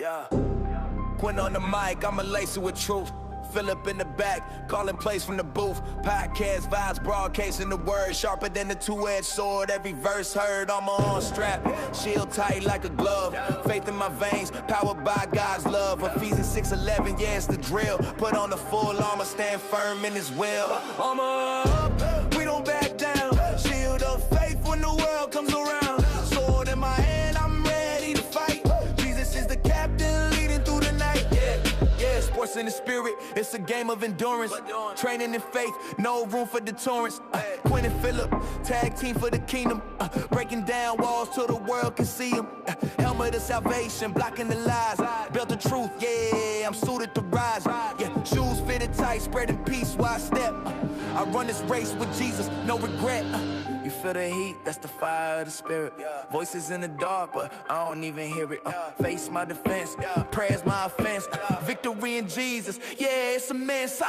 Yeah. Quinn on the mic, I'ma lace it with truth. Phillip in the back, calling plays from the booth. Podcast vibes, broadcasting the word. Sharper than the two-edged sword. Every verse heard on my arm strap. Shield tight like a glove. Faith in my veins, powered by God's love. Ephesians 6:11, yeah, it's the drill. Put on the full armor, stand firm in his will. Armor up, we don't back down. Shield of faith when the world comes around. Sword in my hand, I'm ready to fight. Jesus is the captain leading through the night. Yeah, sports in the spirit, it's a game of endurance. Training in faith, no room for deterrence. Quinn and Phillip, tag team for the kingdom. Breaking down walls till the world can see them. Helmet of salvation, blocking the lies. Built the truth, yeah, I'm suited to rise. Yeah, shoes fitted tight, spreading peace while I step. I run this race with Jesus, no regret. You feel the heat, that's the fire of the spirit. Voices in the dark, but I don't even hear it. Face my defense, prayer's my offense. Victory in Jesus, yeah, it's immense.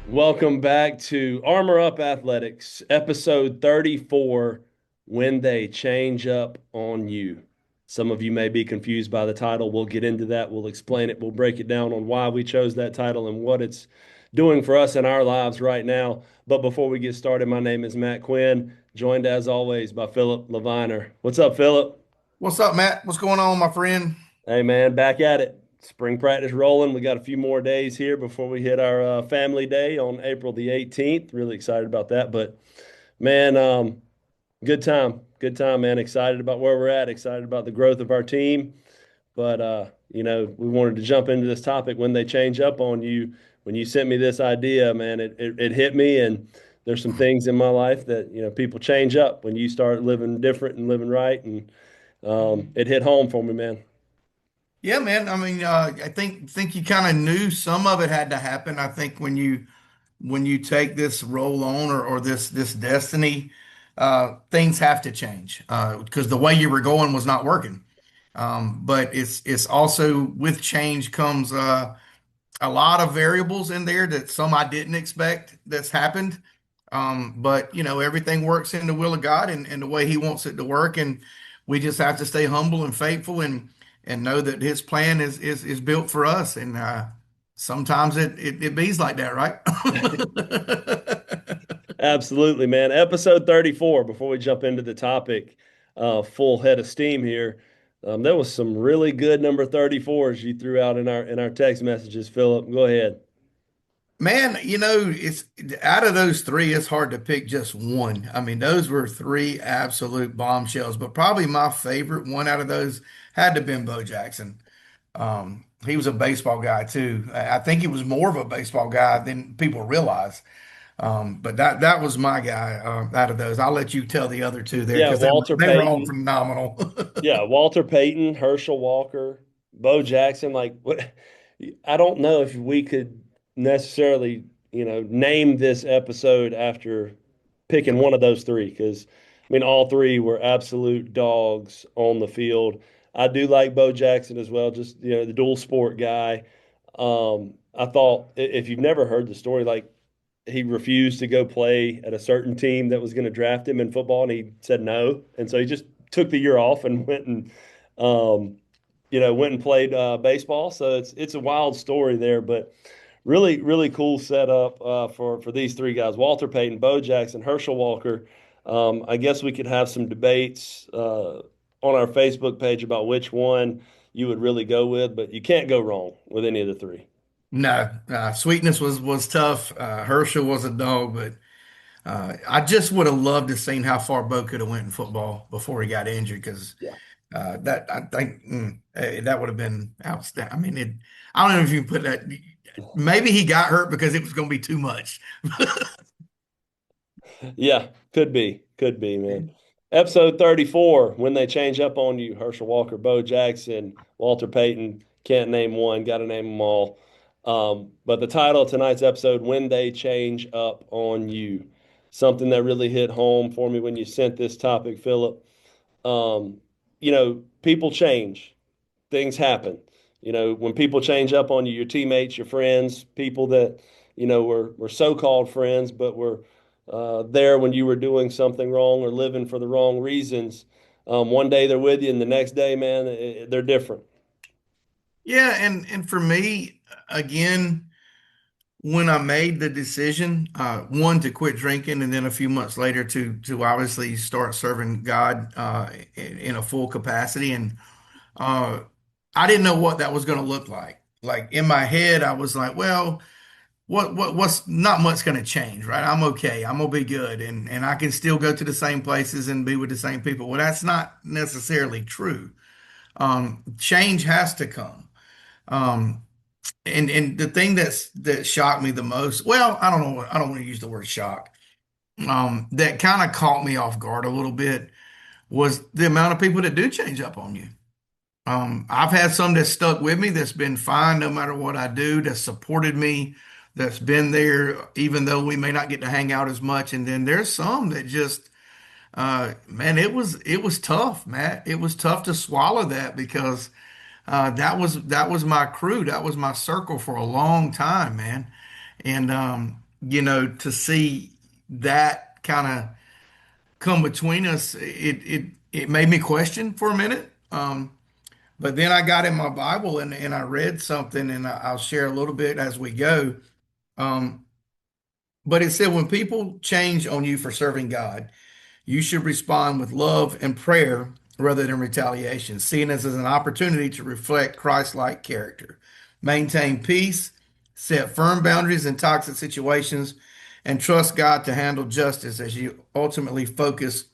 Welcome back to Armor Up Athletics, episode 34, When They Change Up on You. Some of you may be confused by the title. We'll get into that. We'll explain it. We'll break it down on why we chose that title and what it's doing for us in our lives right now. But before we get started, my name is Matt Quinn, joined as always by Phillip Leviner. What's up, Phillip? What's up, Matt? What's going on, my friend? Hey, man, back at it. Spring practice rolling. We got a few more days here before we hit our family day on April the 18th. Really excited about that. But, man, good time. Good time, man. Excited about where we're at. Excited about the growth of our team. But, we wanted to jump into this topic when they change up on you. When you sent me this idea, man, it hit me. And there's some things in my life that, people change up when you start living different and living right. And it hit home for me, man. Yeah, man. I mean, I think you kind of knew some of it had to happen. I think when you take this role on or this destiny, things have to change because the way you were going was not working. But it's also with change comes a lot of variables in there that some I didn't expect that's happened. But everything works in the will of God and the way He wants it to work, and we just have to stay humble and faithful and know that His plan is built for us. And sometimes it bees like that, right? Absolutely, man. Episode 34, before we jump into the topic, full head of steam here. There was some really good number 34s you threw out in our text messages, Phillip. Go ahead. Man, it's out of those three, it's hard to pick just one. I mean, those were three absolute bombshells, but probably my favorite one out of those had to have been Bo Jackson. He was a baseball guy too. I think he was more of a baseball guy than people realize. But that was my guy out of those. I'll let you tell the other two there Yeah, because they were, Walter they were all Payton. phenomenal. Yeah, Walter Payton, Herschel Walker, Bo Jackson. Like, what? I don't know if we could necessarily, name this episode after picking one of those three because, I mean, all three were absolute dogs on the field. I do like Bo Jackson as well, just, the dual sport guy. I thought if you've never heard the story, like, he refused to go play at a certain team that was going to draft him in football, and he said no. And so he just took the year off and went and played baseball. So it's a wild story there, but really, really cool setup for these three guys: Walter Payton, Bo Jackson, Herschel Walker. I guess we could have some debates on our Facebook page about which one you would really go with, but you can't go wrong with any of the three. No, Sweetness was tough. Herschel was a dog, but I just would have loved to seen how far Bo could have went in football before he got injured because Yeah. that I think that would have been outstanding. I mean, I don't know if you can put that. Maybe he got hurt because it was going to be too much. Yeah, could be, man. Episode 34, when they change up on you: Herschel Walker, Bo Jackson, Walter Payton. Can't name one, got to name them all. But the title of tonight's episode, When They Change Up on You. Something that really hit home for me when you sent this topic, Phillip. People change. Things happen. When people change up on you, your teammates, your friends, people that we're so-called friends, but we're there when you were doing something wrong or living for the wrong reasons. One day they're with you, and the next day, man, they're different. Yeah, and for me, again, when I made the decision, one to quit drinking, and then a few months later to obviously start serving God in a full capacity, and uh, I didn't know what that was going to look like. Like in my head, I was like, well, what's not much going to change, right? I'm okay. I'm gonna be good, and I can still go to the same places and be with the same people. Well, that's not necessarily true. Change has to come. Um, and the thing that shocked me the most, well, I don't know, I don't want to use the word shock. That kind of caught me off guard a little bit was the amount of people that do change up on you. I've had some that stuck with me that's been fine no matter what I do, that supported me, that's been there even though we may not get to hang out as much. And then there's some that just man, it was tough, Matt. It was tough to swallow that because that was my crew, that was my circle for a long time, man. And to see that kind of come between us, it made me question for a minute. But then I got in my Bible and I read something, and I'll share a little bit as we go. Um, but it said, when people change on you for serving God, you should respond with love and prayer rather than retaliation, seeing this as an opportunity to reflect Christ-like character. Maintain peace, set firm boundaries in toxic situations, and trust God to handle justice as you ultimately focus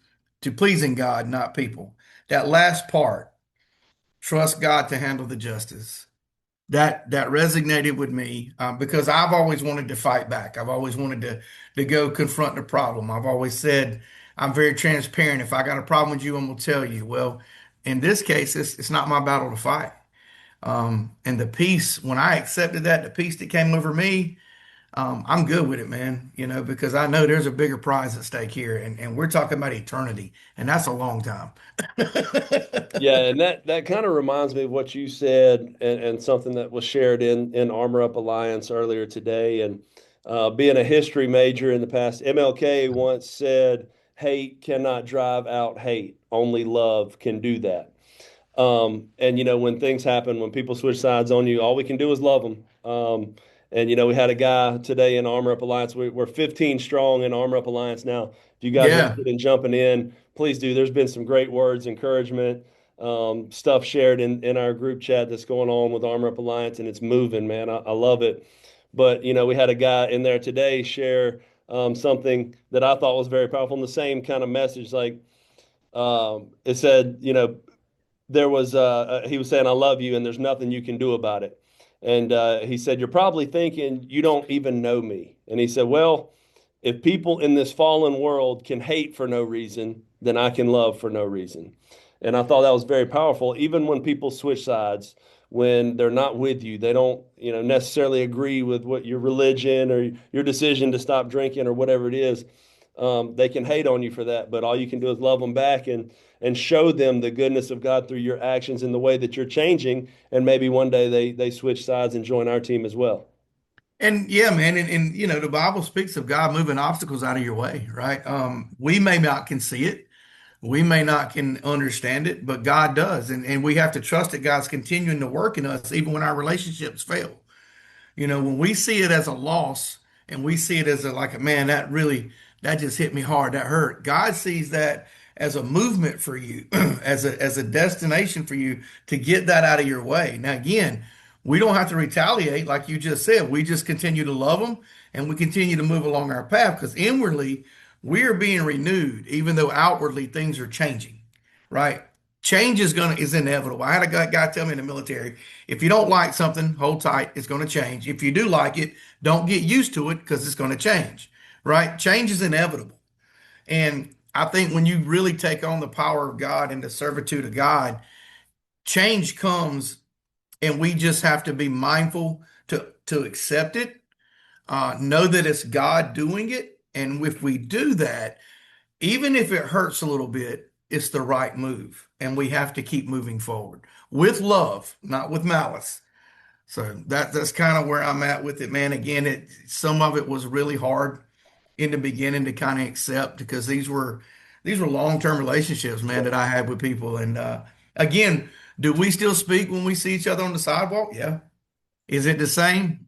to pleasing God, not people. That last part, trust God to handle the justice. That resonated with me because I've always wanted to fight back. I've always wanted to go confront the problem. I've always said I'm very transparent. If I got a problem with you, I'm gonna tell you. Well, in this case, it's not my battle to fight. And the peace, when I accepted that, the peace that came over me, I'm good with it, man. Because I know there's a bigger prize at stake here, and we're talking about eternity, and that's a long time. Yeah, and that kind of reminds me of what you said, and something that was shared in Armor Up Alliance earlier today. And being a history major in the past, MLK once said, "Hate cannot drive out hate. Only love can do that." And when things happen, when people switch sides on you, all we can do is love them. And we had a guy today in Armor Up Alliance. We're 15 strong in Armor Up Alliance now. If you guys are Yeah. interested in jumping in, please do. There's been some great words, encouragement, stuff shared in our group chat that's going on with Armor Up Alliance, and it's moving, man. I love it. But we had a guy in there today share something that I thought was very powerful, and the same kind of message. Like it said, he was saying, "I love you, and there's nothing you can do about it." And he said, "You're probably thinking you don't even know me." And he said, "Well, if people in this fallen world can hate for no reason, then I can love for no reason." And I thought that was very powerful. Even when people switch sides, when they're not with you, they don't, necessarily agree with what your religion or your decision to stop drinking or whatever it is. They can hate on you for that, but all you can do is love them back and show them the goodness of God through your actions and the way that you're changing. And maybe one day they switch sides and join our team as well. And yeah, man, and the Bible speaks of God moving obstacles out of your way, right? We may not can see it, we may not can understand it, but God does, and we have to trust that God's continuing to work in us even when our relationships fail. When we see it as a loss and we see it as like a man, that just hit me hard, that hurt. God sees that as a movement for you, as a destination for you to get that out of your way. Now, again, we don't have to retaliate like you just said. We just continue to love them and we continue to move along our path because inwardly we are being renewed, even though outwardly things are changing, right? Change is inevitable. I had a guy tell me in the military, if you don't like something, hold tight, it's going to change. If you do like it, don't get used to it because it's going to change, right? Change is inevitable. And I think when you really take on the power of God and the servitude of God, change comes, and we just have to be mindful to accept it, know that it's God doing it. And if we do that, even if it hurts a little bit, it's the right move. And we have to keep moving forward with love, not with malice. So that's kind of where I'm at with it, man. Again, some of it was really hard in the beginning to kind of accept because these were long-term relationships, man, that I had with people. And again, do we still speak when we see each other on the sidewalk? Yeah. Is it the same?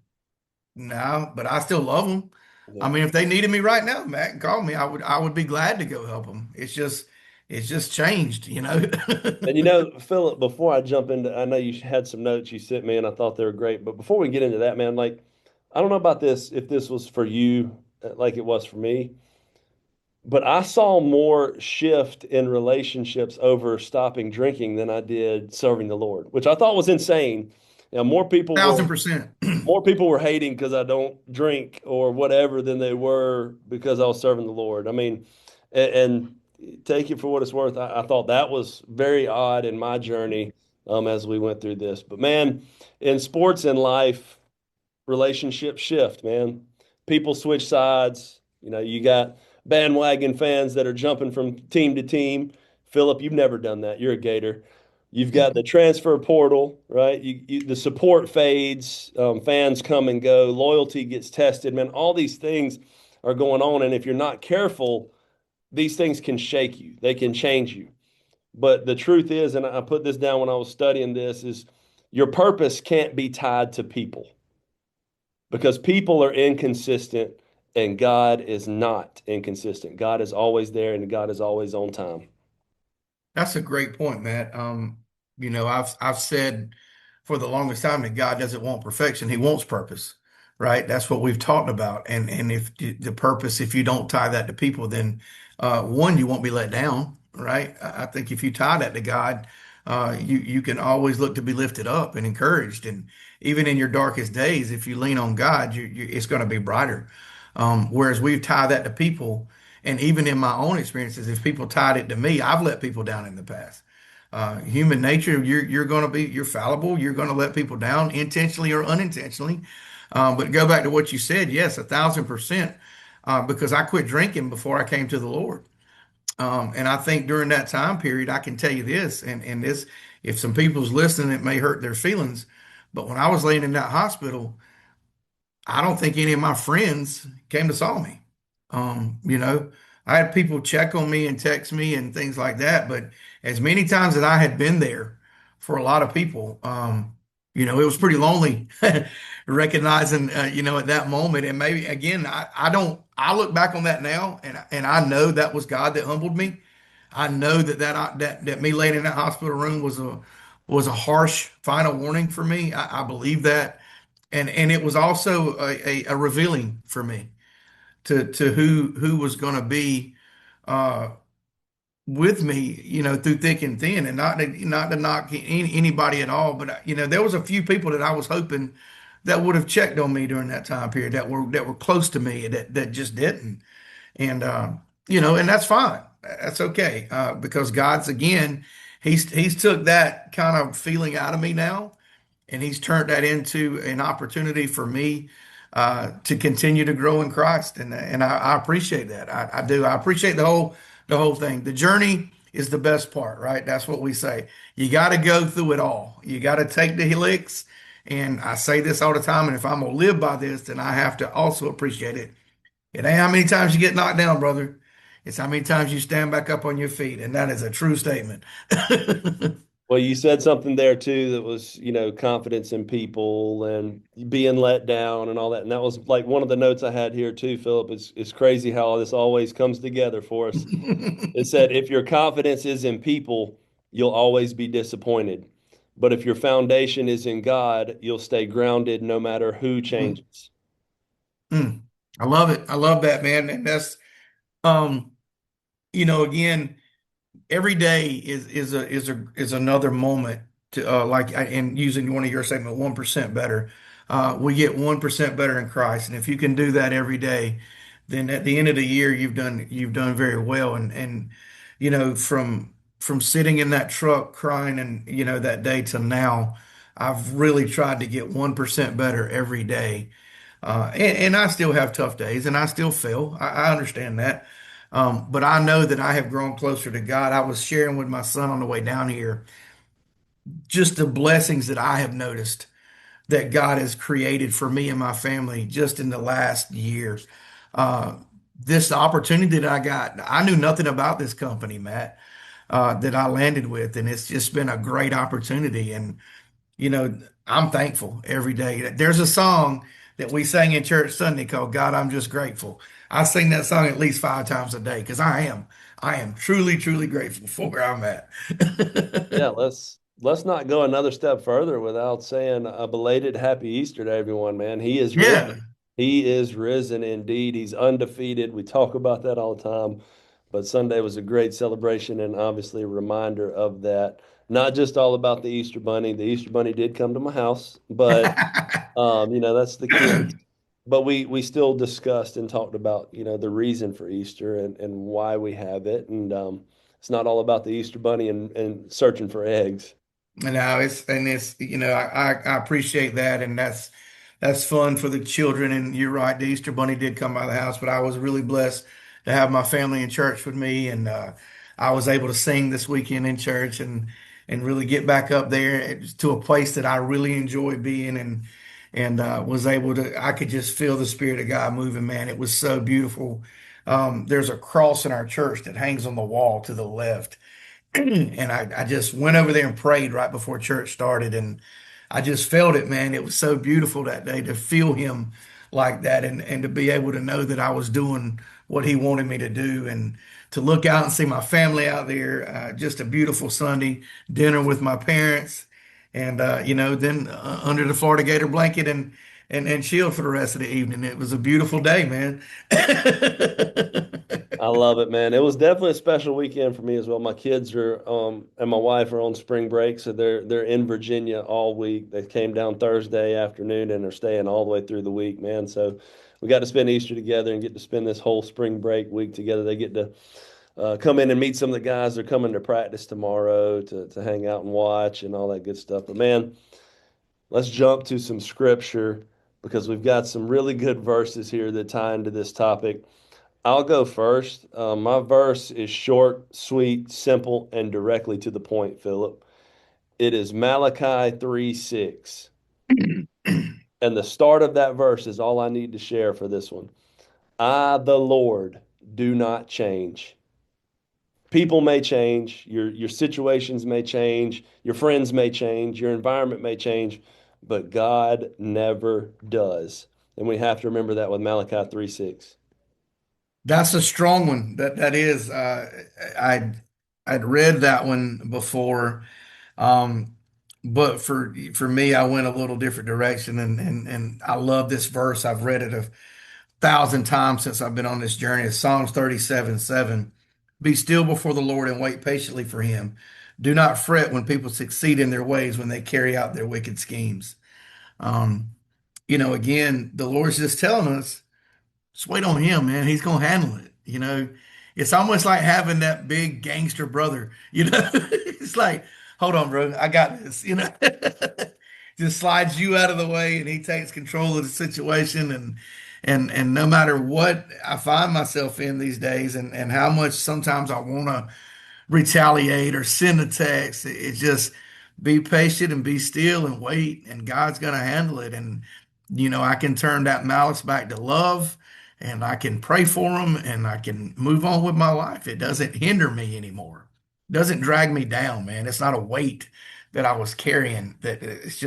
No, but I still love them. I Yeah. mean, if they needed me right now, Matt, call me. I would be glad to go help them. It's just changed, you know. And Philip, before I jump into, I know you had some notes you sent me, and I thought they were great. But before we get into that, man, like, I don't know about this, if this was for you, like it was for me, but I saw more shift in relationships over stopping drinking than I did serving the Lord, which I thought was insane. More people were 1,000%. hating because I don't drink or whatever than they were because I was serving the Lord. I mean, and take it for what it's worth. I thought that was very odd in my journey as we went through this. But man, in sports and life, relationships shift, man. People switch sides. You got bandwagon fans that are jumping from team to team. Philip, you've never done that. You're a Gator. You've got the transfer portal, right? The support fades, fans come and go, loyalty gets tested, man. All these things are going on, and if you're not careful, these things can shake you. They can change you. But the truth is, and I put this down when I was studying this, is your purpose can't be tied to people because people are inconsistent and God is not inconsistent. God is always there and God is always on time. That's a great point, Matt. I've said for the longest time that God doesn't want perfection; He wants purpose, right? That's what we've talked about. And if the purpose, if you don't tie that to people, then one, you won't be let down, right? I think if you tie that to God, you can always look to be lifted up and encouraged. And even in your darkest days, if you lean on God, it's going to be brighter. Whereas we've tied that to people. And even in my own experiences, if people tied it to me, I've let people down in the past. Human nature, you're fallible. You're going to let people down intentionally or unintentionally. But go back to what you said. Yes, 1,000%. Because I quit drinking before I came to the Lord. And I think during that time period, I can tell you this, and this, if some people's listening, it may hurt their feelings. But when I was laying in that hospital, I don't think any of my friends came to saw me. You know, I had people check on me and text me and things like that. But as many times that I had been there for a lot of people, it was pretty lonely recognizing, at that moment. And maybe again, I don't, I look back on that now and I know that was God that humbled me. I know that me laying in that hospital room was a harsh final warning for me. I believe that. And it was also a revealing for me to who was going to be uh, with me, through thick and thin, and not to knock anybody at all, but there was a few people that I was hoping that would have checked on me during that time period that were close to me that just didn't, and and that's fine, that's okay, because God's again, he's took that kind of feeling out of me now and he's turned that into an opportunity for me to continue to grow in Christ, and I appreciate that. I do. I appreciate the whole thing. The journey is the best part, right? That's what we say. You got to go through it all. You got to take the licks, and I say this all the time. And if I'm gonna live by this, then I have to also appreciate it. It ain't how many times you get knocked down, brother. It's how many times you stand back up on your feet, and that is a true statement. Well, you said something there too that was, confidence in people and being let down and all that. And that was like one of the notes I had here too, Philip. It's crazy how this always comes together for us. It said, if your confidence is in people, you'll always be disappointed. But if your foundation is in God, you'll stay grounded no matter who Mm, changes. mm. I love it. I love that, man. And that's um, again, every day is another moment to and using one of your statement, 1% better. We get 1% better in Christ, and if you can do that every day, then at the end of the year you've done very well. And from sitting in that truck crying and that day to now, I've really tried to get 1% better every day. And I still have tough days and I still fail. I understand that. But I know that I have grown closer to God. I was sharing with my son on the way down here just the blessings that I have noticed that God has created for me and my family just in the last year. Uh, this opportunity that I got, I knew nothing about this company, Matt, that I landed with, and it's just been a great opportunity. And you know, I'm thankful every day. There's a song that we sang in church Sunday called "God, I'm Just Grateful." I sing that song at least 5 times a day because I am truly, truly grateful for where I'm at. Yeah, let's not go another step further without saying a belated happy Easter to everyone, man. He is risen. Yeah. He is risen indeed. He's undefeated. We talk about that all the time, but Sunday was a great celebration and obviously a reminder of that. Not just all about the Easter Bunny. The Easter Bunny did come to my house, but that's the kids. But we still discussed and talked about, the reason for Easter and why we have it. And it's not all about the Easter bunny and searching for eggs. No, it's I appreciate that, and that's fun for the children. And you're right, the Easter Bunny did come by the house, but I was really blessed to have my family in church with me, and I was able to sing this weekend in church and really get back up there to a place that I really enjoy being, and was able to. I could just feel the Spirit of God moving. Man, it was so beautiful. There's a cross in our church that hangs on the wall to the left. And I just went over there and prayed right before church started. And I just felt it, man. It was so beautiful that day to feel him like that and to be able to know that I was doing what he wanted me to do and to look out and see my family out there. Just a beautiful Sunday dinner with my parents. And, then under the Florida Gator blanket and chilled for the rest of the evening. It was a beautiful day, man. I love it, man. It was definitely a special weekend for me as well. My kids are and my wife are on spring break, so they're in Virginia all week. They came down Thursday afternoon and are staying all the way through the week, man. So we got to spend Easter together and get to spend this whole spring break week together. They get to come in and meet some of the guys. They're coming to practice tomorrow to hang out and watch and all that good stuff. But man, let's jump to some scripture because we've got some really good verses here that tie into this topic. I'll go first. My verse is short, sweet, simple, and directly to the point, Philip. It is Malachi 3:6. And the start of that verse is all I need to share for this one. I, the Lord, do not change. People may change, your situations may change, your friends may change, your environment may change, but God never does. And we have to remember that with Malachi 3:6. That's a strong one. That is. I'd read that one before, um, but for me, I went a little different direction, and I love this verse. I've read it 1,000 times since I've been on this journey. It's Psalms 37:7. Be still before the Lord and wait patiently for Him. Do not fret when people succeed in their ways when they carry out their wicked schemes. Um, again, the Lord's just telling us. Just wait on him, man. He's gonna handle it. It's almost like having that big gangster brother. It's like, hold on, bro, I got this. Just slides you out of the way, and he takes control of the situation. And no matter what I find myself in these days, and how much sometimes I want to retaliate or send a text. It's just be patient and be still and wait, and God's going to handle it. And, I can turn that malice back to love and I can pray for them and I can move on with my life. It doesn't hinder me anymore. It doesn't drag me down, man. It's not a weight that I was carrying. That it's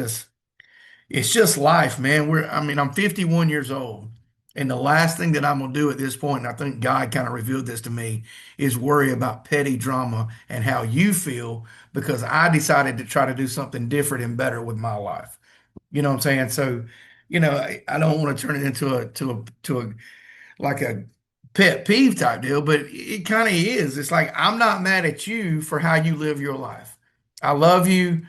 just life, man. I'm 51 years old. And the last thing that I'm going to do at this point, and I think God kind of revealed this to me, is worry about petty drama and how you feel because I decided to try to do something different and better with my life. You know what I'm saying? So, I don't want to turn it into a like a pet peeve type deal, but it kind of is. It's like I'm not mad at you for how you live your life. I love you,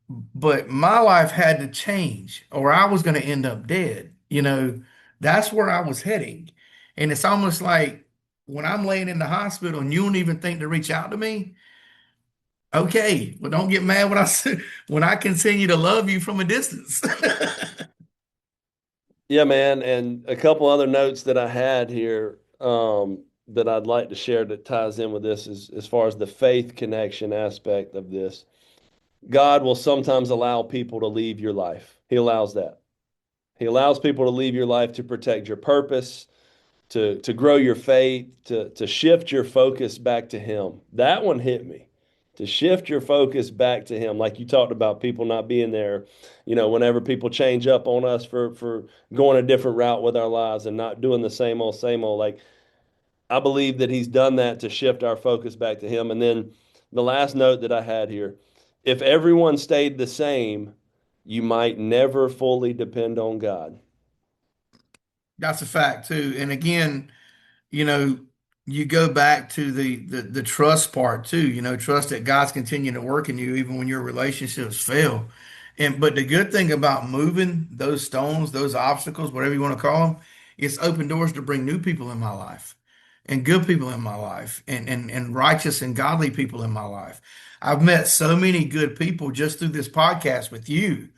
but my life had to change or I was going to end up dead. That's where I was heading. And it's almost like when I'm laying in the hospital and you don't even think to reach out to me, okay, well, don't get mad when when I continue to love you from a distance. Yeah, man. And a couple other notes that I had here that I'd like to share that ties in with this is as far as the faith connection aspect of this. God will sometimes allow people to leave your life. He allows that. He allows people to leave your life to protect your purpose, to grow your faith, to shift your focus back to Him. That one hit me. To shift your focus back to Him, like you talked about people not being there, whenever people change up on us for going a different route with our lives and not doing the same old. Like I believe that He's done that to shift our focus back to Him. And then the last note that I had here, if everyone stayed the same, you might never fully depend on God. That's a fact too. And again, you know, you go back to the trust part too, trust that God's continuing to work in you even when your relationships fail. And but the good thing about moving those stones, those obstacles, whatever you want to call them, it's open doors to bring new people in my life and good people in my life and righteous and godly people in my life. I've met so many good people just through this podcast with you,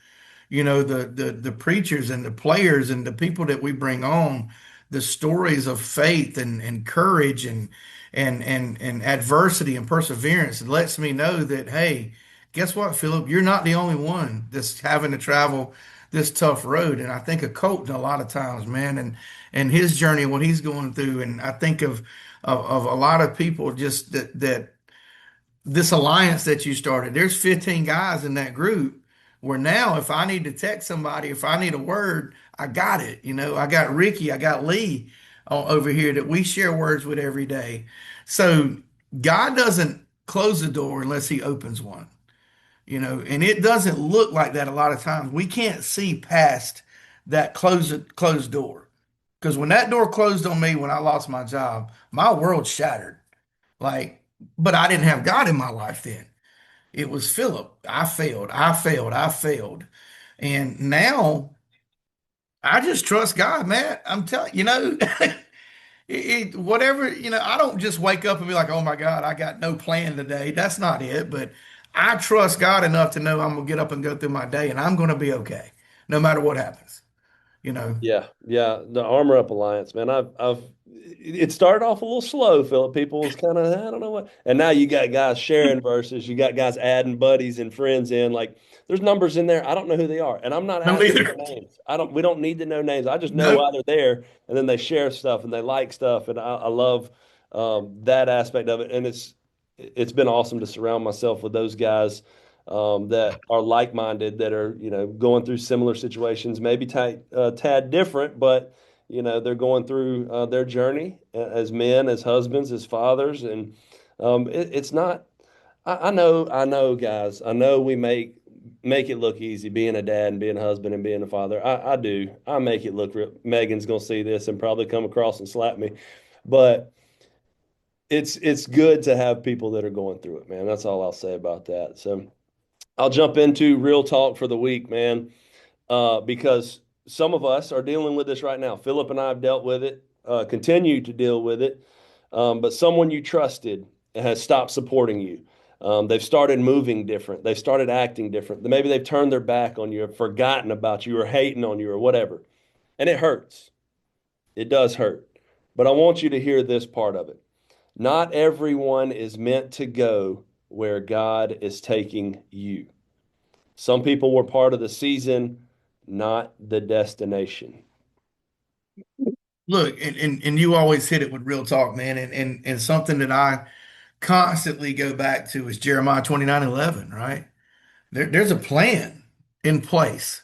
the preachers and the players and the people that we bring on, the stories of faith and courage and adversity and perseverance. It lets me know that, hey, guess what, Philip, you're not the only one that's having to travel this tough road. And I think of Colton a lot of times, man, and his journey, what he's going through. And I think of a lot of people just that this alliance that you started, there's 15 guys in that group where now if I need to text somebody, if I need a word, I got it. I got Ricky, I got Lee over here that we share words with every day. So God doesn't close the door unless he opens one, and it doesn't look like that a lot of times. We can't see past that closed door. Because when that door closed on me when I lost my job, my world shattered. Like, but I didn't have God in my life then. It was Philip. I failed. I failed. I failed. And now I just trust God, man. I'm telling whatever, I don't just wake up and be like, oh my God, I got no plan today. That's not it. But I trust God enough to know I'm going to get up and go through my day and I'm going to be okay no matter what happens, you know. Yeah, yeah, the Armor Up Alliance, man. It started off a little slow, Philip. People was kind of, I don't know what, and now you got guys sharing verses, you got guys adding buddies and friends in. Like, there's numbers in there. I don't know who they are, and I'm not No, asking neither. for names. I don't. We don't need to know names. I just know No. why they're there, and then they share stuff and they like stuff, and I love that aspect of it. And it's been awesome to surround myself with those guys that are like-minded, that are going through similar situations, maybe tad different, but they're going through their journey as men, as husbands, as fathers, and it's not. I know, guys. I know we make it look easy being a dad and being a husband and being a father. I do. I make it look real. Megan's gonna see this and probably come across and slap me, but it's good to have people that are going through it, man. That's all I'll say about that. So I'll jump into real talk for the week, man, because some of us are dealing with this right now. Philip and I have dealt with it, continue to deal with it, but someone you trusted has stopped supporting you. They've started moving different. They've started acting different. Maybe they've turned their back on you, or forgotten about you, or hating on you, or whatever. And it hurts. It does hurt. But I want you to hear this part of it. Not everyone is meant to go where God is taking you. Some people were part of the season, not the destination. Look, and you always hit it with real talk, man. And something that I constantly go back to is Jeremiah 29:11, right? There's a plan in place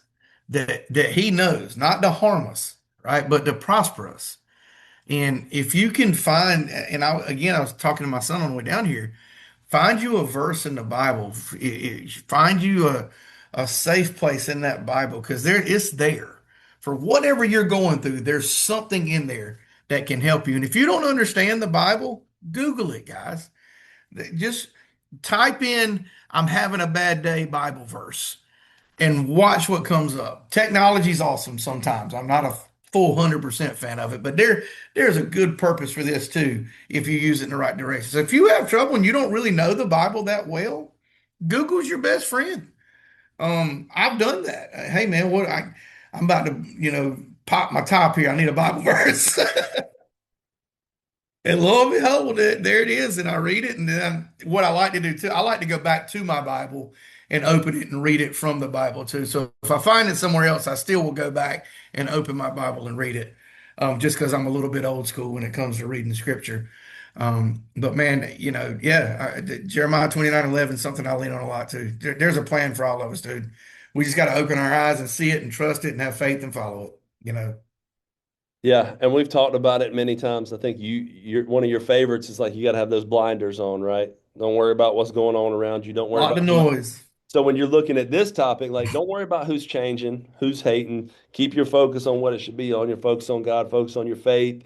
that he knows, not to harm us, right? But to prosper us. And if you can find, and I was talking to my son on the way down here, find you a verse in the Bible, find you a safe place in that Bible, because it's there for whatever you're going through. There's something in there that can help you. And if you don't understand the Bible, Google it, guys. Just type in, I'm having a bad day Bible verse, and watch what comes up. Technology's awesome sometimes. I'm not a full 100% fan of it, but there's a good purpose for this too if you use it in the right direction. So if you have trouble and you don't really know the Bible that well, Google's your best friend. I've done that. Hey man, I'm about to, pop my top here. I need a Bible verse. And lo and behold, there it is. And I read it. And then what I like to do too, I like to go back to my Bible and open it and read it from the Bible too. So if I find it somewhere else, I still will go back and open my Bible and read it, just because I'm a little bit old school when it comes to reading Scripture. But man, yeah, Jeremiah 29:11, something I lean on a lot too. There's a plan for all of us, dude. We just got to open our eyes and see it and trust it and have faith and follow it. Yeah, and we've talked about it many times. I think you're one of your favorites is like you got to have those blinders on, right? Don't worry about what's going on around you. Don't A worry lot about of noise. so when you're looking at this topic, like don't worry about who's changing, who's hating. Keep your focus on what it should be on. Your focus on God, focus on your faith,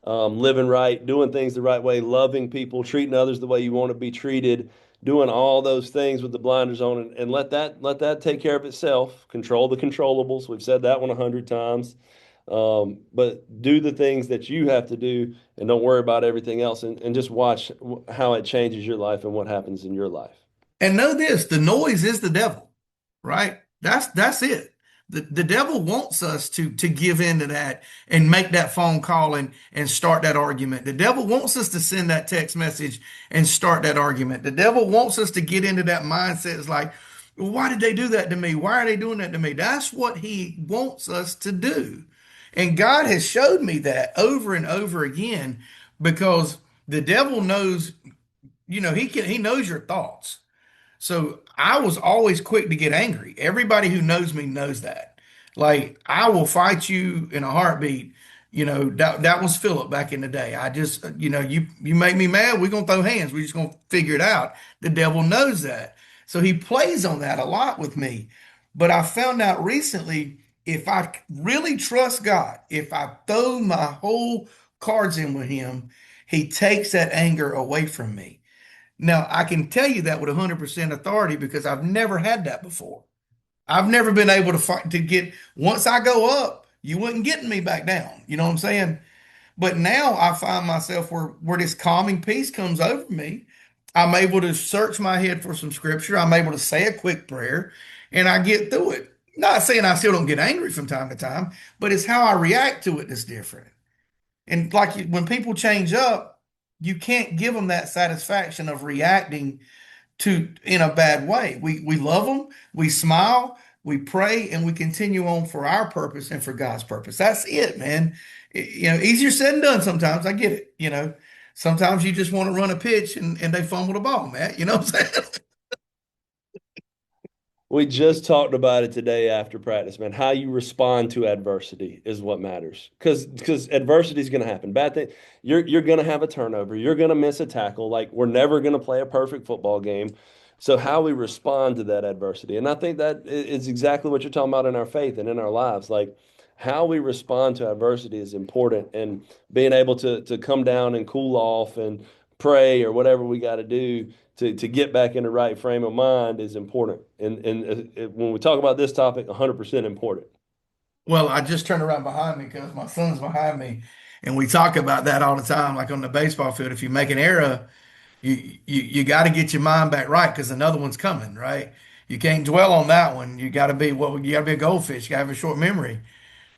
living right, doing things the right way, loving people, treating others the way you want to be treated, doing all those things with the blinders on, and let that take care of itself. Control the controllables. We've said that one 100 times. But do the things that you have to do, and don't worry about everything else, and just watch how it changes your life and what happens in your life. And know this, the noise is the devil, right? That's it. The devil wants us to give in to that and make that phone call and start that argument. The devil wants us to send that text message and start that argument. The devil wants us to get into that mindset. It's like, well, why did they do that to me? Why are they doing that to me? That's what he wants us to do. And God has showed me that over and over again, because the devil knows, he knows your thoughts. So I was always quick to get angry. Everybody who knows me knows that. Like, I will fight you in a heartbeat. That was Phillip back in the day. I just, you make me mad, we're gonna throw hands. We're just gonna figure it out. The devil knows that. So he plays on that a lot with me. But I found out recently, if I really trust God, if I throw my whole cards in with him, he takes that anger away from me. Now, I can tell you that with 100% authority because I've never had that before. I've never been able to fight to get, once I go up, you wouldn't get me back down. You know what I'm saying? But now I find myself where this calming peace comes over me. I'm able to search my head for some scripture. I'm able to say a quick prayer and I get through it. Not saying I still don't get angry from time to time, but it's how I react to it that's different. And like when people change up, you can't give them that satisfaction of reacting to in a bad way. We love them, we smile, we pray, and we continue on for our purpose and for God's purpose. That's it, man. Easier said than done sometimes. I get it. Sometimes you just want to run a pitch and they fumble the ball, man. You know what I'm saying? We just talked about it today after practice, man. How you respond to adversity is what matters. Because adversity is going to happen. Bad thing, you're going to have a turnover. You're going to miss a tackle. Like we're never going to play a perfect football game. So how we respond to that adversity, and I think that is exactly what you're talking about in our faith and in our lives. Like how we respond to adversity is important, and being able to come down and cool off and pray or whatever we got to do to get back in the right frame of mind is important. And when we talk about this topic, 100% important. Well, I just turned around behind me because my son's behind me, and we talk about that all the time. Like on the baseball field, if you make an error, you got to get your mind back right because another one's coming, right? You can't dwell on that one. You got to be a goldfish. You got to have a short memory.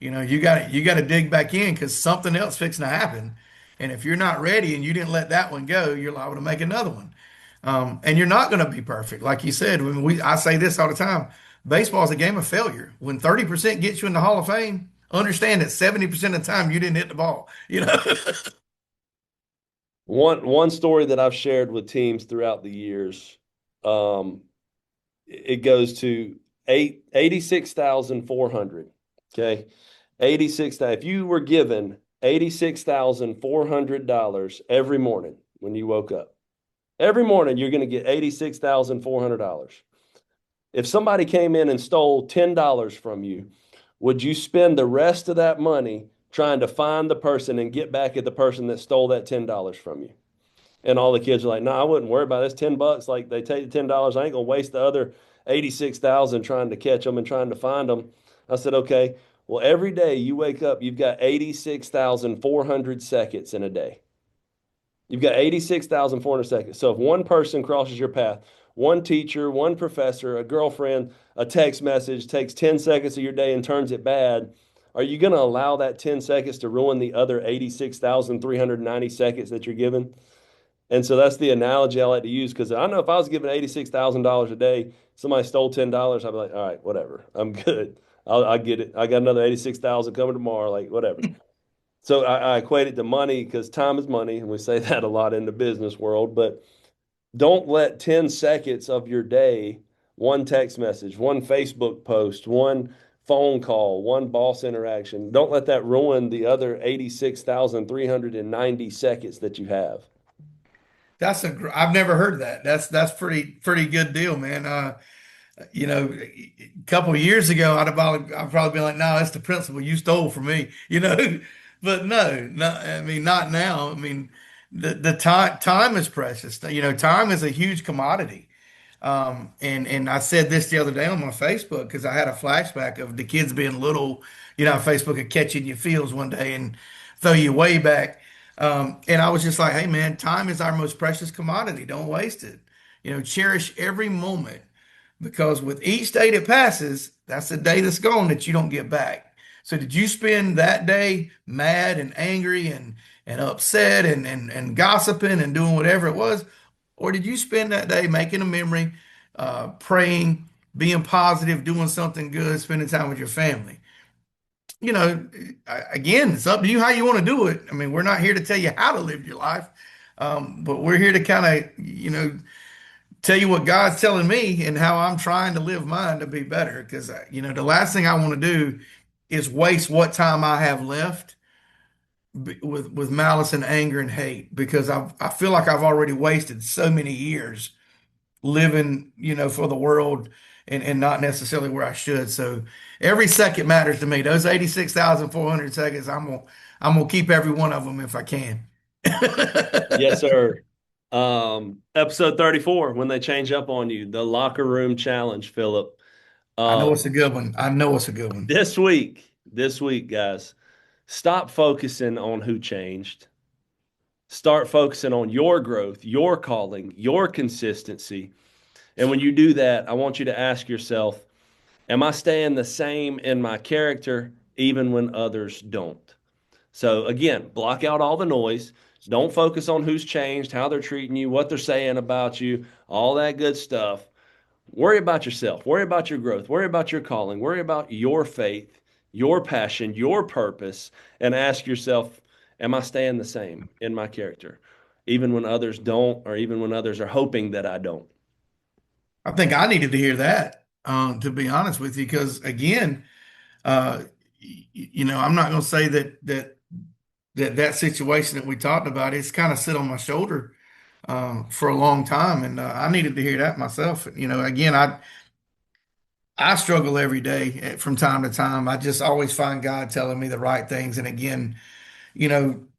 You got to dig back in because something else fixing to happen. And if you're not ready and you didn't let that one go, you're liable to make another one. And you're not going to be perfect, like you said. I say this all the time: baseball is a game of failure. When 30% gets you in the Hall of Fame, understand that 70% of the time you didn't hit the ball. One story that I've shared with teams throughout the years, it goes to 86,400. Okay. 86,000. If you were given $86,400 every morning when you woke up, every morning you're going to get $86,400. If somebody came in and stole $10 from you, would you spend the rest of that money trying to find the person and get back at the person that stole that $10 from you? And all the kids are like, no, I wouldn't worry about it. It's $10. Like they take the $10. I ain't gonna waste the other 86,000 trying to catch them and trying to find them. I said, okay. Well, every day you wake up, you've got 86,400 seconds in a day. You've got 86,400 seconds. So if one person crosses your path, one teacher, one professor, a girlfriend, a text message takes 10 seconds of your day and turns it bad, are you going to allow that 10 seconds to ruin the other 86,390 seconds that you're given? And so that's the analogy I like to use because I know if I was given $86,000 a day, somebody stole $10, I'd be like, all right, whatever, I'm good. I get it. I got another 86,000 coming tomorrow, like whatever. So I equate it to money because time is money, and we say that a lot in the business world. But don't let 10 seconds of your day, one text message, one Facebook post, one phone call, one boss interaction, don't let that ruin the other 86,390 seconds that you have. I've never heard that. That's pretty good deal, man. A couple of years ago, I'd probably be like, no, that's the principle you stole from me, But no, I mean, not now. I mean, the time is precious. Time is a huge commodity. And I said this the other day on my Facebook because I had a flashback of the kids being little. Facebook would catch you in your fields one day and throw you way back. And I was just like, hey, man, time is our most precious commodity. Don't waste it. Cherish every moment because with each day that passes, that's a day that's gone that you don't get back. So did you spend that day mad and angry and upset and gossiping and doing whatever it was? Or did you spend that day making a memory, praying, being positive, doing something good, spending time with your family? You know, again, it's up to you how you want to do it. I mean, we're not here to tell you how to live your life, but we're here to kind of, tell you what God's telling me and how I'm trying to live mine to be better. Because, the last thing I want to do is waste what time I have left with malice and anger and hate because I feel like I've already wasted so many years living, for the world and not necessarily where I should. So every second matters to me. Those 86,400 seconds, I'm gonna keep every one of them if I can. Yes, sir. Episode 34, when they change up on you, the locker room challenge, Phillip. I know it's a good one. I know it's a good one. This week, guys, stop focusing on who changed. Start focusing on your growth, your calling, your consistency. And when you do that, I want you to ask yourself, am I staying the same in my character even when others don't? So again, block out all the noise. Don't focus on who's changed, how they're treating you, what they're saying about you, all that good stuff. Worry about yourself. Worry about your growth. Worry about your calling. Worry about your faith, your passion, your purpose, and ask yourself, am I staying the same in my character, even when others don't, or even when others are hoping that I don't? I think I needed to hear that, to be honest with you, because again, I'm not going to say that situation that we talked about, it's kind of sit on my shoulder for a long time, and I needed to hear that myself. Again, I struggle every day from time to time. I just always find God telling me the right things, and again,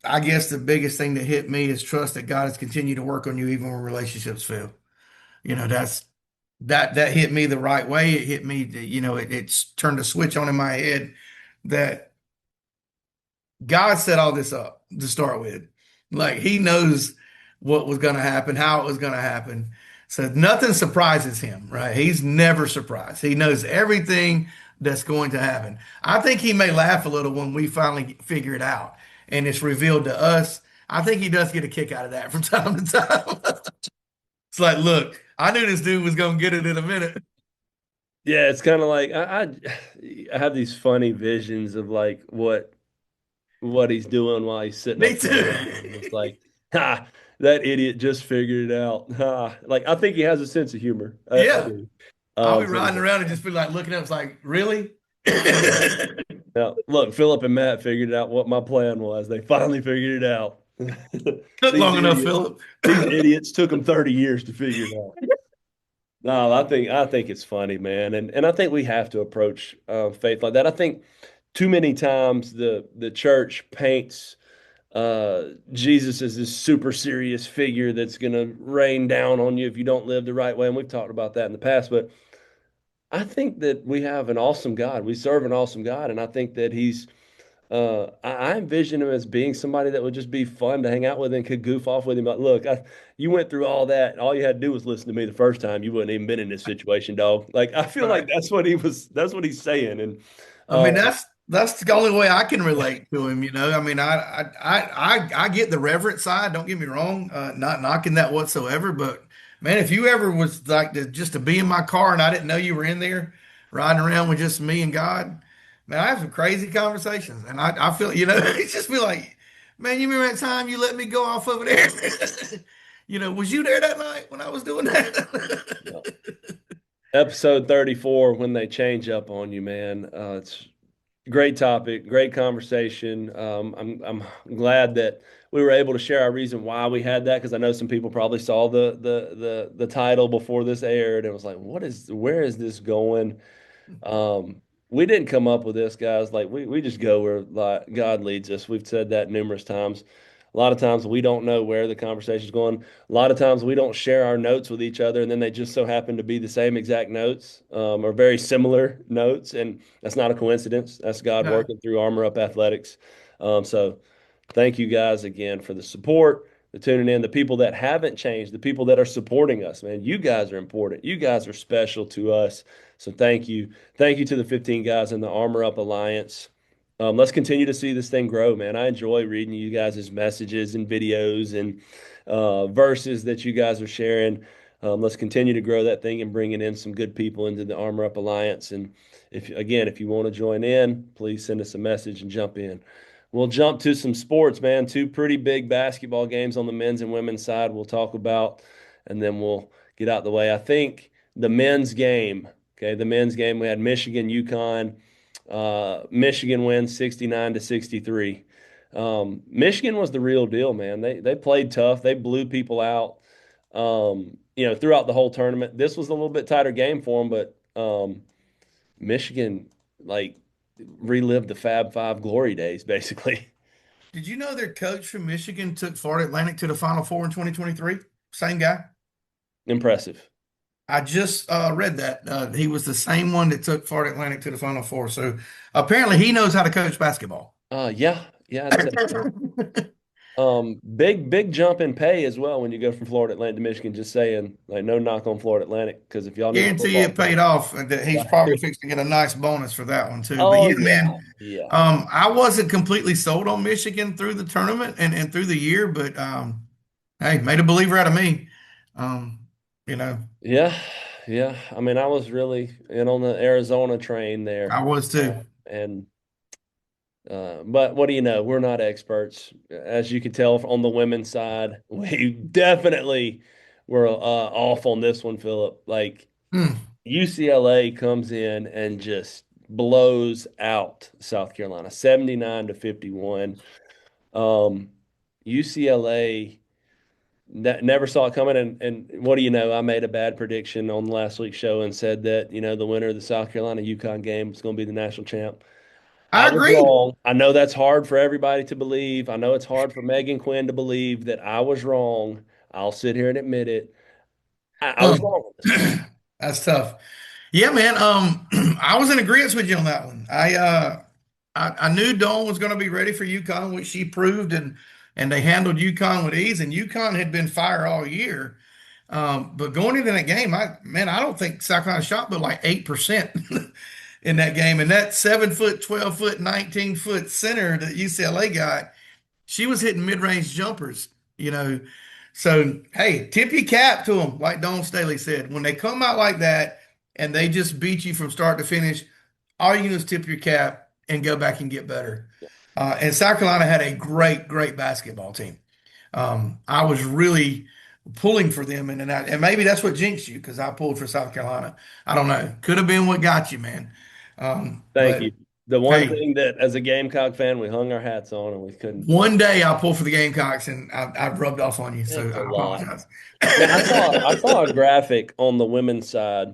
I guess the biggest thing that hit me is trust that God has continued to work on you even when relationships fail. That hit me the right way. It hit me, it's turned a switch on in my head that God set all this up to start with. Like he knows what was going to happen, how it was going to happen. So nothing surprises him, right? He's never surprised. He knows everything that's going to happen. I think he may laugh a little when we finally figure it out and it's revealed to us. I think he does get a kick out of that from time to time. It's like, look, I knew this dude was going to get it in a minute. Yeah, it's kind of like I have these funny visions of like what he's doing while he's sitting Me up too. there. It's like, ha, that idiot just figured it out. Ha. Like I think he has a sense of humor. I Yeah. do. I'll be So riding around and just be like looking up. It's like, really? now, look, Philip and Matt figured out what my plan was. They finally figured it out. Took These long enough, idiots, Philip. these idiots took them 30 years to figure it out. No, I think it's funny, man, and I think we have to approach faith like that. I think too many times the church paints Jesus as this super serious figure that's going to rain down on you if you don't live the right way, and we've talked about that in the past. But I think that we have an awesome God. We serve an awesome God, and I think that He's. I envision him as being somebody that would just be fun to hang out with and could goof off with him. But look, you went through all that. And all you had to do was listen to me the first time. You wouldn't even been in this situation, dog. Like I feel like Right. that's what he was. That's what he's saying. And I mean, that's the only way I can relate to him. I mean, I get the reverent side. Don't get me wrong. Not knocking that whatsoever, but Man, if you ever was like just to be in my car and I didn't know you were in there riding around with just me and God, man, I have some crazy conversations. And I feel, it just feel like, man, you remember that time you let me go off over there? Was you there that night when I was doing that? Yeah. Episode 34, when they change up on you, man. It's great topic, great conversation. I'm glad that we were able to share our reason why we had that because I know some people probably saw the title before this aired and was like, where is this going? We didn't come up with this, guys. Like we just go where like God leads us. We've said that numerous times. A lot of times we don't know where the conversation's going. A lot of times we don't share our notes with each other, and then they just so happen to be the same exact notes, or very similar notes, and that's not a coincidence. That's God No. working through Armor Up Athletics. So thank you guys again for the support, the tuning in, the people that haven't changed, the people that are supporting us, man. You guys are important. You guys are special to us. So thank you. Thank you to the 15 guys in the Armor Up Alliance. Let's continue to see this thing grow, man. I enjoy reading you guys' messages and videos and verses that you guys are sharing. Let's continue to grow that thing and bringing in some good people into the Armor Up Alliance. And if you want to join in, please send us a message and jump in. We'll jump to some sports, man. Two pretty big basketball games on the men's and women's side we'll talk about, and then we'll get out the way. I think the men's game, okay, the men's game, we had Michigan, UConn. Michigan wins 69-63. Michigan was the real deal, man. They played tough. They blew people out. Throughout the whole tournament. This was a little bit tighter game for them, but Michigan like relived the Fab Five glory days, basically. Did you know their coach from Michigan took Florida Atlantic to the Final Four in 2023? Same guy. Impressive. I just read that. He was the same one that took Florida Atlantic to the Final Four. So apparently he knows how to coach basketball. Yeah. Big jump in pay as well when you go from Florida Atlantic to Michigan. Just saying, like no knock on Florida Atlantic because if y'all need a Guarantee football it paid team, off. And that he's probably fixing to get a nice bonus for that one too. But oh yeah, yeah, man, yeah, I wasn't completely sold on Michigan through the tournament and through the year, but hey, made a believer out of me. Um, you know, yeah, yeah. I mean, I was really in on the Arizona train I there, was too. and but what do you know? We're not experts, as you can tell on the women's side. We definitely were off on this one, Phillip. Like Hmm. UCLA comes in and just blows out South Carolina, 79-51. Um, UCLA never saw it coming, and what do you know? I made a bad prediction on last week's show and said that the winner of the South Carolina UConn game was going to be the national champ. I I was agree. wrong. I know that's hard for everybody to believe. I know it's hard for Megan Quinn to believe that I was wrong. I'll sit here and admit it. I was Um, wrong on this one. that's tough. Yeah, man. I was in agreement with you on that one. I knew Dawn was going to be ready for UConn, which she proved, and they handled UConn with ease. And UConn had been fire all year. But going into that game, I don't think South Carolina shot but like 8% in that game. And that 7 foot, 12 foot, 19 foot center that UCLA got, she was hitting mid-range jumpers, you know. So hey, tip your cap to them, like Don Staley said. When they come out like that and they just beat you from start to finish, all you can do is tip your cap and go back and get better. And South Carolina had a great, great basketball team. I was really pulling for them, and maybe that's what jinxed you because I pulled for South Carolina. I don't know. Could have been what got you, man. Thank But you. The one hey, thing that, as a Gamecock fan, we hung our hats on and we couldn't. one day I'll pull for the Gamecocks, and I've rubbed off on you, so It's a I lot. apologize. Now, I saw a graphic on the women's side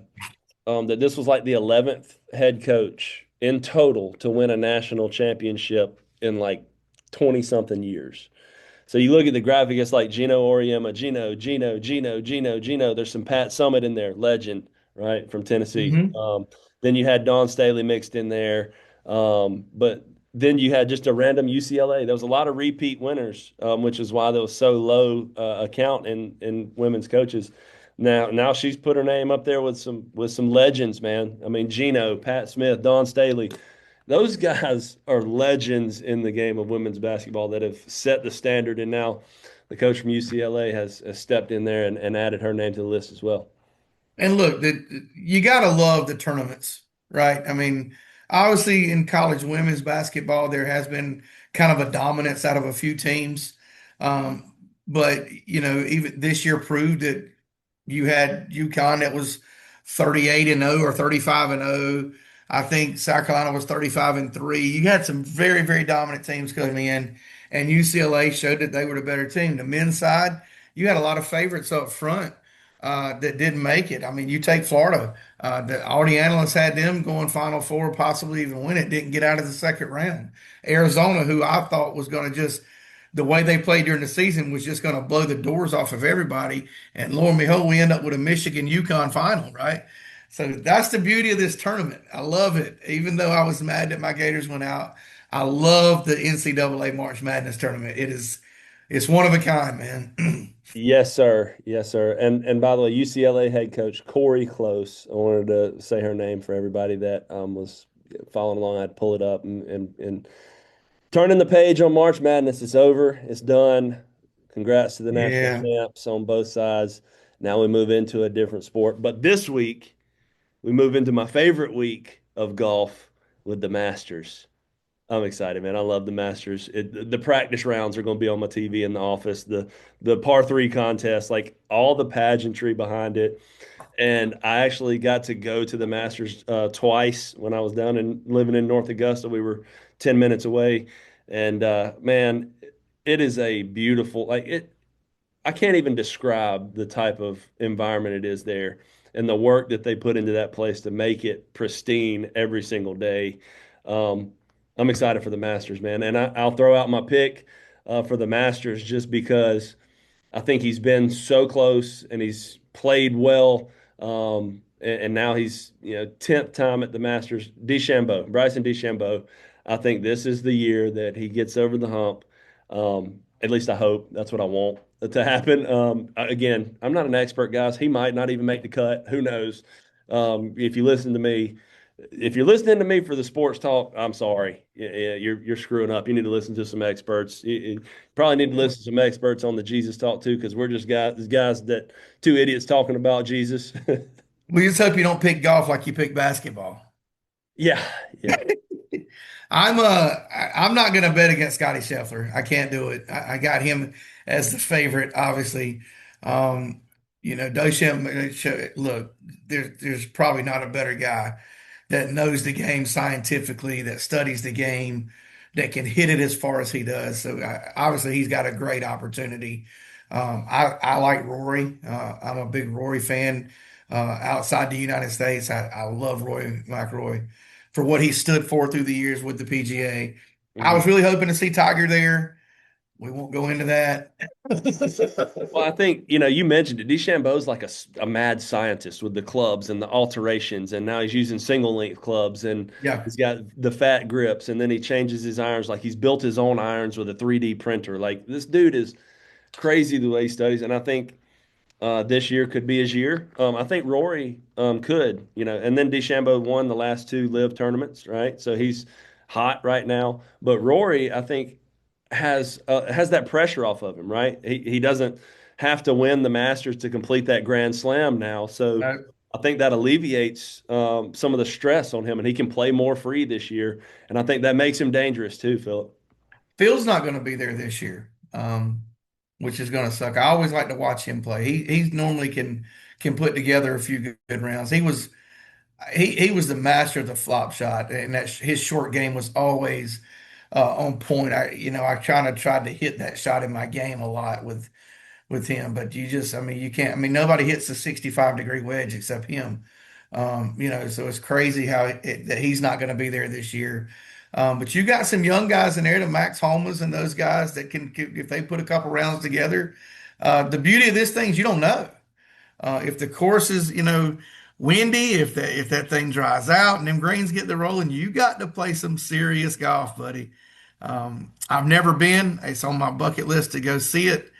that this was like the 11th head coach in total to win a national championship in like 20 something years. So you look at the graphic, it's like Gino Auriemma, Gino. There's some Pat Summitt in there, legend, right, from Tennessee. Hmm. Then you had Don Staley mixed in there. But then you had just a random UCLA. There was a lot of repeat winners, which is why there was so low a count in women's coaches. Now she's put her name up there with some legends, man. I mean, Gino, Pat Smith, Don Staley. Those guys are legends in the game of women's basketball that have set the standard. And now the coach from UCLA, has stepped in there and added her name to the list as well. And look, you got to love the tournaments, right? I mean, obviously in college women's basketball, there has been kind of a dominance out of a few teams. Um, but, even this year proved that you had UConn that was 38 and 0 or 35 and 0. I think South Carolina was 35 and 3. You had some very, very dominant teams coming in, and UCLA showed that they were the better team. The men's side, you had a lot of favorites up front that didn't make it. I mean, you take Florida, all the analysts had them going Final Four, possibly even win it, didn't get out of the second round. Arizona, who I thought was going to just the way they played during the season was just going to blow the doors off of everybody. And lo and behold, we end up with a Michigan UConn final, right? So that's the beauty of this tournament. I love it. Even though I was mad that my Gators went out, I love the NCAA March Madness tournament. It's one of a kind, man. Yes, sir. Yes, sir. And by the way, UCLA head coach Corey Close. I wanted to say her name for everybody that was following along. I'd pull it up and turning the page on March Madness. It's over. It's done. Congrats to the national Yeah. champs on both sides. Now we move into a different sport. But this week, we move into my favorite week of golf with the Masters. I'm excited, man. I love the Masters. The practice rounds are going to be on my TV in the office. The par three contest, like all the pageantry behind it. And I actually got to go to the Masters twice when I was down and living in North Augusta. We were 10 minutes away, and man, it is a beautiful like it. I can't even describe the type of environment it is there and the work that they put into that place to make it pristine every single day. Um, I'm excited for the Masters, man, and I'll throw out my pick for the Masters just because I think he's been so close and he's played well. And now he's 10th time at the Masters. Bryson DeChambeau. I think this is the year that he gets over the hump. At least I hope that's what I want to happen. Again, I'm not an expert, guys. He might not even make the cut. Who knows? If you listen to me, if you're listening to me for the sports talk, I'm sorry. You're screwing up. You need to listen to some experts. You probably need to listen to some experts on the Jesus talk too, because we're just guys that two idiots talking about Jesus. We just hope you don't pick golf like you pick basketball. Yeah, yeah. I'm not going to bet against Scotty Scheffler. I can't do it. I got him as the favorite, obviously. Dosham, look, there's probably not a better guy that knows the game scientifically, that studies the game, that can hit it as far as he does. So obviously he's got a great opportunity. I like Rory. I'm a big Rory fan. Outside the United States, I love Roy McIlroy for what he stood for through the years with the PGA. I Mhm. was really hoping to see Tiger there. We won't go into that. Well, I think, you mentioned it. DeChambeau's like a mad scientist with the clubs and the alterations, and now he's using single length clubs, and Yeah. he's got the fat grips, and then he changes his irons. Like he's built his own irons with a 3D printer. Like this dude is crazy the way he studies, and I think this year could be his year. I think Rory could, and then DeChambeau won the last two live tournaments, right? So he's hot right now. But Rory, I think, has that pressure off of him, right? He doesn't have to win the Masters to complete that Grand Slam now. So No, I think that alleviates some of the stress on him, and he can play more free this year. And I think that makes him dangerous too, Phillip. Phil's not going to be there this year, which is going to suck. I always like to watch him play. He normally can put together a few good rounds. He was the master of the flop shot, and his short game was always on point. I kind of tried to hit that shot in my game a lot with him, but I mean, you can't. I mean, nobody hits a 65-degree wedge except him. So it's crazy that he's not going to be there this year. But you got some young guys in there, the Max Homas and those guys that if they put a couple rounds together. The beauty of this thing is you don't know. If the course is, windy, if that thing dries out and them greens get to rolling, you got to play some serious golf, buddy. I've never been. It's on my bucket list to go see it.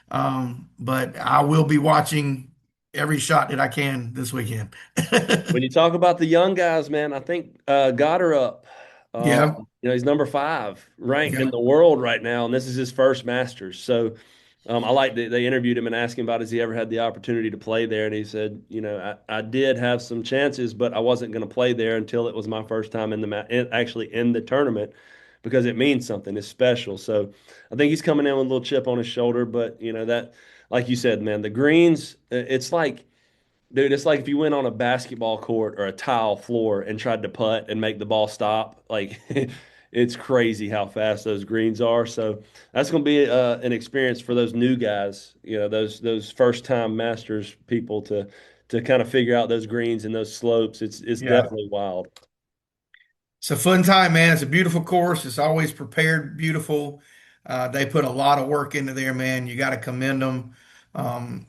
But I will be watching every shot that I can this weekend. When you talk about the young guys, man, I think got her up. Yeah, He's number 5 ranked yeah. in the world right now, and this is his first Masters. So I like that they interviewed him and asked him about has he ever had the opportunity to play there, and he said, I did have some chances, but I wasn't going to play there until it was my first time in actually in the tournament because it means something. It's special. So I think he's coming in with a little chip on his shoulder, but that, like you said, man, the greens, it's like. Dude, it's like if you went on a basketball court or a tile floor and tried to putt and make the ball stop. Like, it's crazy how fast those greens are. So that's going to be an experience for those new guys. Those first time masters people to kind of figure out those greens and those slopes. It's Yeah. definitely wild. It's a fun time, man. It's a beautiful course. It's always prepared beautiful. They put a lot of work into there, man. You got to commend them.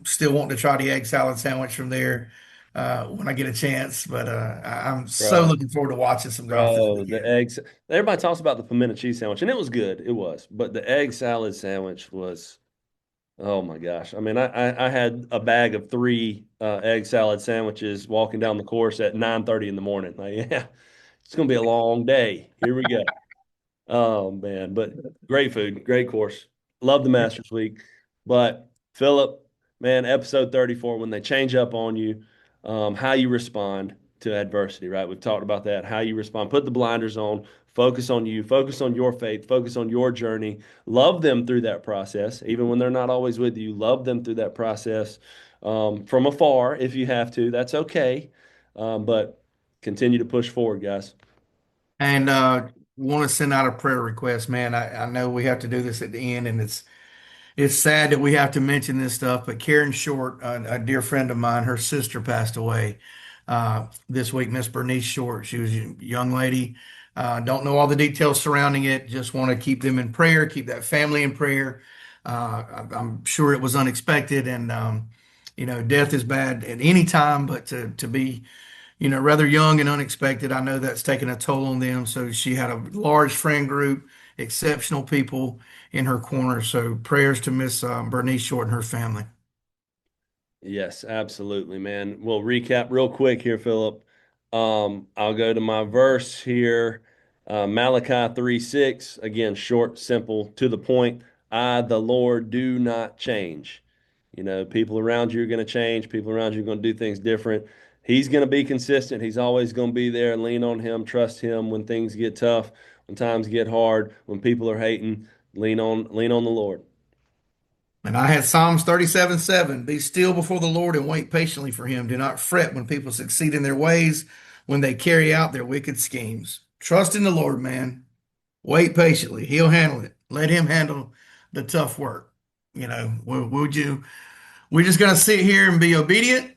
Still wanting to try the egg salad sandwich from there when I get a chance. But I'm so Bro, looking forward to watching some golf this bro, the weekend. eggs. Everybody talks about the pimento cheese sandwich, and it was good. It was, but the egg salad sandwich was. Oh my gosh. I mean, I had a bag of three egg salad sandwiches walking down the course at 9:30 in the morning. Like, yeah, it's gonna be a long day. Here we go. Oh man, but great food, great course. Love the Masters Week. But Philip, man, episode 34, when they change up on you, how you respond to adversity, right? We've talked about that, how you respond. Put the blinders on, focus on you, focus on your faith, focus on your journey. Love them through that process, even when they're not always with you. Love them through that process from afar if you have to. That's okay. But continue to push forward, guys. And want to send out a prayer request, man. I know we have to do this at the end, and it's sad that we have to mention this stuff, but Karen Short, a dear friend of mine, her sister passed away this week, Miss Bernice Short. She was a young lady. Don't know all the details surrounding it. Just want to keep them in prayer, keep that family in prayer. I'm sure it was unexpected, and death is bad at any time, but to be rather young and unexpected. I know that's taken a toll on them. So she had a large friend group, exceptional people in her corner. So prayers to Miss Bernice Short and her family. Yes, absolutely, man. We'll recap real quick here, Philip. I'll go to my verse here, Malachi 3:6. Again, short, simple, to the point. I, the Lord, do not change. People around you are going to change. People around you are going to do things different. He's going to be consistent. He's always going to be there and lean on him, trust him when things get tough, when times get hard, when people are hating. Lean on the Lord. And I had Psalms 37:7. Be still before the Lord and wait patiently for him. Do not fret when people succeed in their ways, when they carry out their wicked schemes. Trust in the Lord, man. Wait patiently. He'll handle it. Let him handle the tough work. Would you? We're just going to sit here and be obedient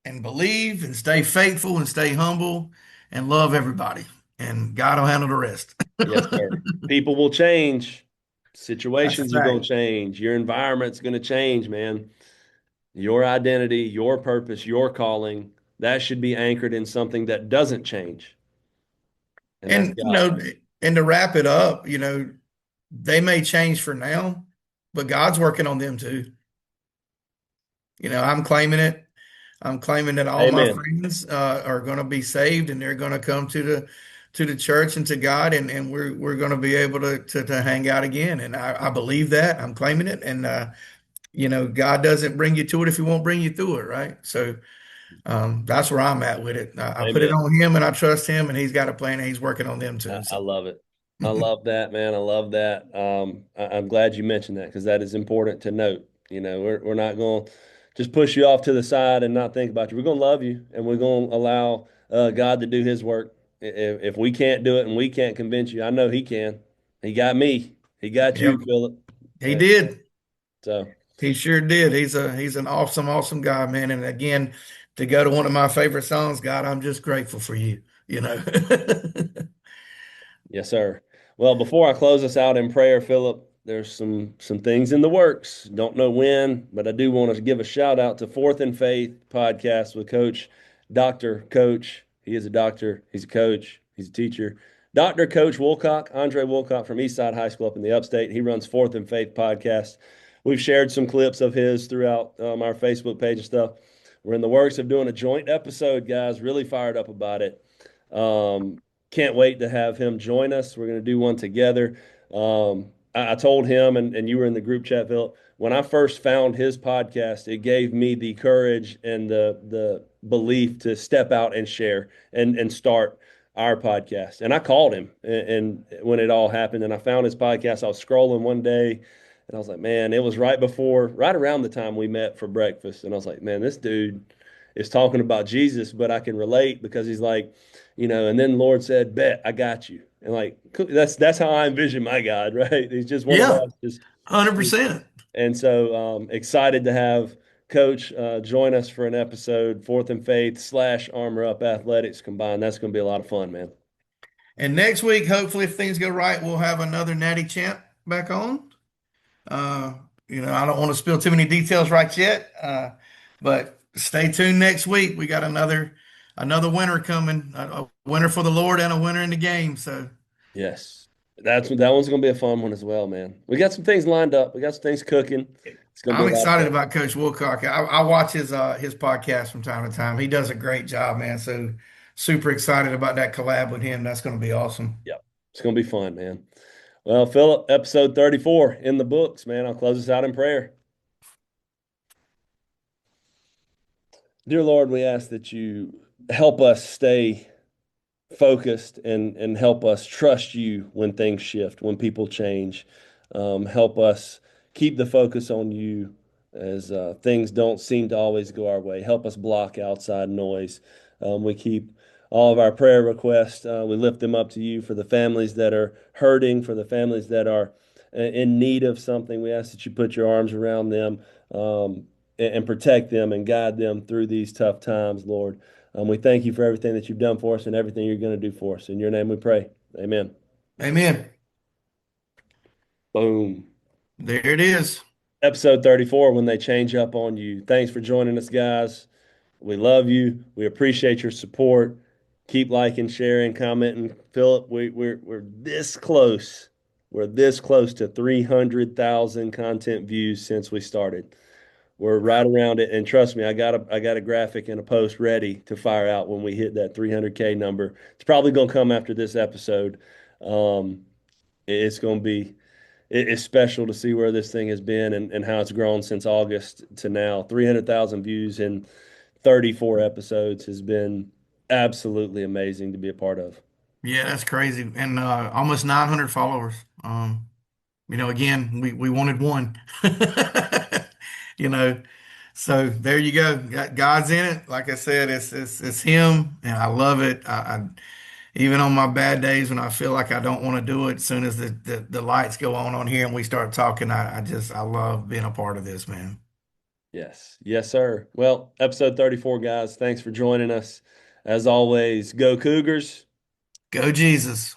and believe and stay faithful and stay humble and love everybody. And God will handle the rest. Yes, sir. People will change. That's a Situations are going fact. to change. Your environment's going to change, man. Your identity, your purpose, your calling, that should be anchored in something that doesn't change, and that's And, God. and to wrap it up, they may change for now, but God's working on them too. I'm claiming it. I'm claiming that all my Amen. friends are going to be saved and they're going to come to the church and to God, and we're going to be able to hang out again. And I believe that. I'm claiming it. And God doesn't bring you to it if He won't bring you through it, right? So that's where I'm at with it. I put it Amen. on Him, and I trust Him, and He's got a plan, and He's working on them too. I So love it. I love that, man. I love that. I'm glad you mentioned that because that is important to note. We're not going to just push you off to the side and not think about you. We're going to love you and we're going to allow God to do His work. If we can't do it and we can't convince you, I know He can. He got me. He got yep, you, Philip. He And did. so, He sure did. He's an awesome, awesome guy, man. And again, to go to one of my favorite songs, God, I'm just grateful for you. You know. yes, sir. Well, before I close us out in prayer, Philip, there's some things in the works. Don't know when, but I do want to give a shout out to Fourth and Faith podcast with Coach, Doctor Coach. He is a doctor. He's a coach. He's a teacher. Dr. Coach Woolcock, Andre Woolcock from Eastside High School up in the Upstate. He runs Fourth and Faith podcast. We've shared some clips of his throughout our Facebook page and stuff. We're in the works of doing a joint episode, guys. Really fired up about it. Um, can't wait to have him join us. We're going to do one together. I told him, and you were in the group chat, Phil. When I first found his podcast, it gave me the courage and the belief to step out and share and start our podcast. And I called him, and when it all happened, and I found his podcast, I was scrolling one day, and I was like, man, it was right around the time we met for breakfast, and I was like, man, this dude is talking about Jesus, but I can relate because he's like, and then the Lord said, bet, I got you. And like, that's how I envision my God, right? He's just one of Yeah, us. Just, 100%. and so excited to have Coach join us for an episode, Fourth and Faith / Armor Up Athletics combined. That's going to be a lot of fun, man. And next week, hopefully, if things go right, we'll have another Natty Champ back on. Uh, I don't want to spill too many details right yet, but stay tuned next week. We got another winner coming, a winner for the Lord and a winner in the game. So Yes, that one's going to be a fun one as well, man. We got some things lined up. We got some things cooking. It's going to I'm be a lot of excited fun. about Coach Wilcock. I watch his podcast from time to time. He does a great job, man. So super excited about that collab with him. That's going to be awesome. Yep, it's going to be fun, man. Well, Phillip, episode 34 in the books, man. I'll close us out in prayer. Dear Lord, we ask that you help us stay focused and help us trust you when things shift, when people change. Help us keep the focus on you as things don't seem to always go our way. Help us block outside noise. We keep all of our prayer requests. We lift them up to you for the families that are hurting, for the families that are in need of something. We ask that you put your arms around them and protect them and guide them through these tough times, Lord. We thank you for everything that you've done for us and everything you're going to do for us. In your name we pray. Amen. Amen. Boom. There it is. Episode 34, when they change up on you. Thanks for joining us, guys. We love you. We appreciate your support. Keep liking, sharing, commenting. Phillip, we're this close. We're this close to 300,000 content views since we started. We're right around it, and trust me, I got a graphic and a post ready to fire out when we hit that 300K number. It's probably going to come after this episode. It's going to be it's special to see where this thing has been and how it's grown since August to now. 300,000 views in 34 episodes has been absolutely amazing to be a part of. Yeah, that's crazy. And almost 900 followers. Again, we wanted one. you know, so there you go. God's in it. Like I said, it's him, and I love it. I even on my bad days when I feel like I don't want to do it, as soon as the lights go on here and we start talking, I love being a part of this, man. Yes. Yes, sir. Well, episode 34, guys. Thanks for joining us. As always, go Cougars. Go Jesus.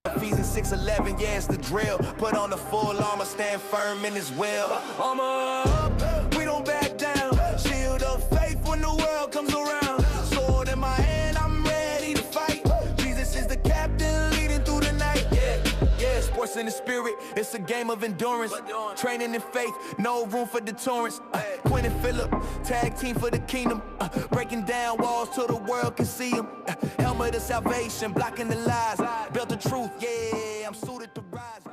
Ephesians 6:11, yeah, it's the drill. Put on the full armor, stand firm in his will. Armor up, we don't back down. Shield of faith when the world comes around. Sword in my hand, I'm ready to fight. Jesus is the captain leading through the night. Yeah, sports in the spirit, it's a game of endurance. Training in faith, no room for deterrence. Quinn and Phillip, tag team for the kingdom. Breaking down walls till the world can see them. Helmet of salvation, blocking the lies. Built the truth, yeah, I'm suited to rise.